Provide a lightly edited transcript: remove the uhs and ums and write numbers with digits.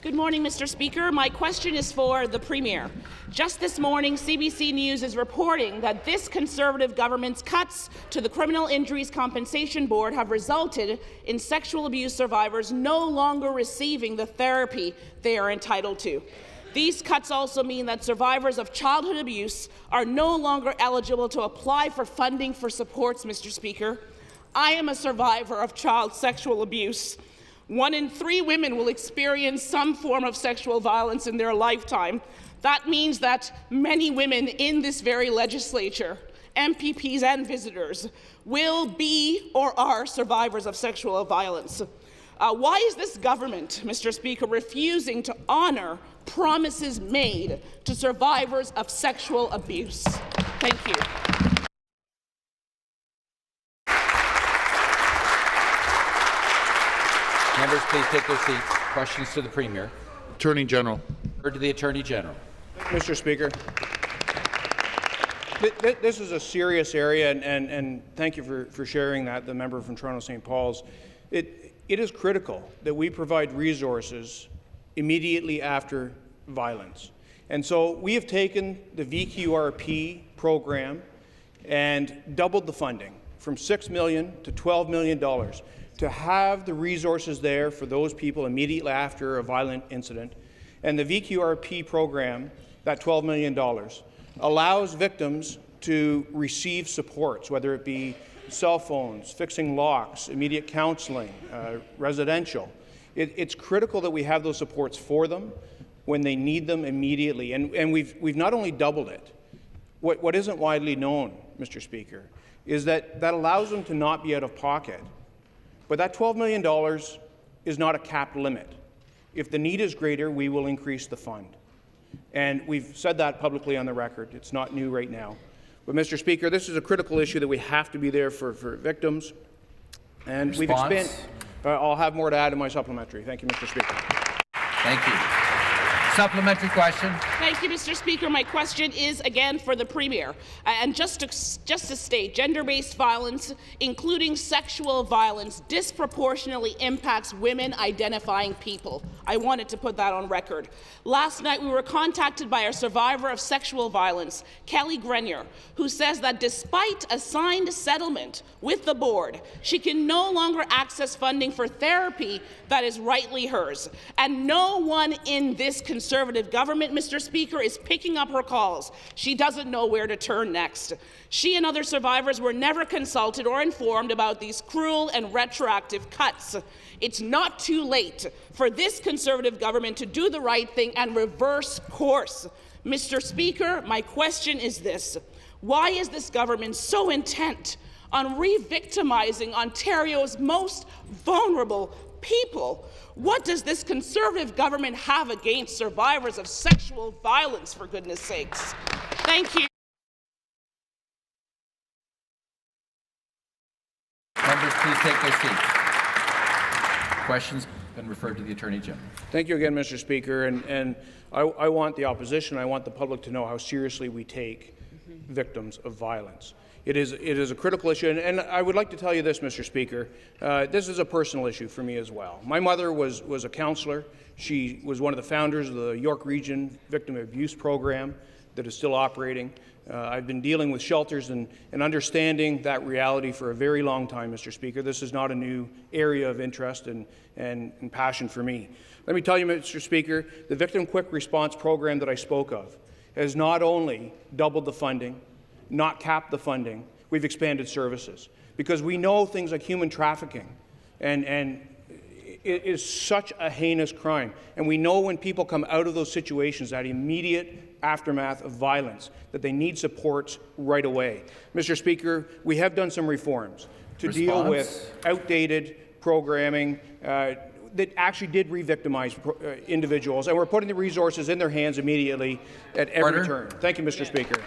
Good morning, Mr. Speaker. My question is for the Premier. Just this morning, CBC News is reporting that this Conservative government's cuts to the Criminal Injuries Compensation Board have resulted in sexual abuse survivors no longer receiving the therapy they are entitled to. These cuts also mean that survivors of childhood abuse are no longer eligible to apply for funding for supports, Mr. Speaker. I am a survivor of child sexual abuse. 1 in 3 women will experience some form of sexual violence in their lifetime. That means that many women in this very legislature, MPPs and visitors, will be or are survivors of sexual violence. Why is this government, Mr. Speaker, refusing to honour promises made to survivors of sexual abuse? Thank you. Members, please take their seats. Questions to the Premier. Attorney General. Or to the Attorney General. Mr. Speaker, this is a serious area, and thank you for sharing that, the member from Toronto St. Paul's. It is critical that we provide resources immediately after violence. And so we have taken the VQRP program and doubled the funding from $6 million to $12 million. To have the resources there for those people immediately after a violent incident. And the VQRP program, that $12 million, allows victims to receive supports, whether it be cell phones, fixing locks, immediate counseling, residential. It's critical that we have those supports for them when they need them immediately. And we've not only doubled it, what isn't widely known, Mr. Speaker, is that allows them to not be out of pocket. But that $12 million is not a capped limit. If the need is greater, we will increase the fund. And we've said that publicly on the record. It's not new right now. But, Mr. Speaker, this is a critical issue that we have to be there for victims. And we've expanded. I'll have more to add in my supplementary. Thank you, Mr. Speaker. Thank you. Supplementary question. Thank you, Mr. Speaker. My question is again for the Premier. And just to state, gender-based violence, including sexual violence, disproportionately impacts women identifying people. I wanted to put that on record. Last night, we were contacted by a survivor of sexual violence, Kelly Grenier, who says that despite a signed settlement with the board, she can no longer access funding for therapy that is rightly hers. And no one in this Conservative government, Mr. Speaker, is picking up her calls. She doesn't know where to turn next. She and other survivors were never consulted or informed about these cruel and retroactive cuts. It's not too late for this Conservative government to do the right thing and reverse course. Mr. Speaker, my question is this. Why is this government so intent on re-victimizing Ontario's most vulnerable people? What does this Conservative government have against survivors of sexual violence, for goodness sakes? Thank you. Members, please take their seats. Questions been referred to the Attorney General. Thank you again, Mr. Speaker. And I want the opposition, I want the public to know how seriously we take victims of violence. It is a critical issue, and I would like to tell you this, Mr. Speaker. This is a personal issue for me as well. My mother was a counsellor. She was one of the founders of the York Region Victim Abuse Program that is still operating. I've been dealing with shelters and understanding that reality for a very long time, Mr. Speaker. This is not a new area of interest and passion for me. Let me tell you, Mr. Speaker, the Victim Quick Response Program that I spoke of has not only doubled the funding, not capped the funding, we've expanded services. Because we know things like human trafficking and it is such a heinous crime. And we know when people come out of those situations, that immediate aftermath of violence, that they need supports right away. Mr. Speaker, we have done some reforms to deal with outdated programming that actually did re-victimize individuals, and we're putting the resources in their hands immediately at every turn. Thank you, Mr. Speaker.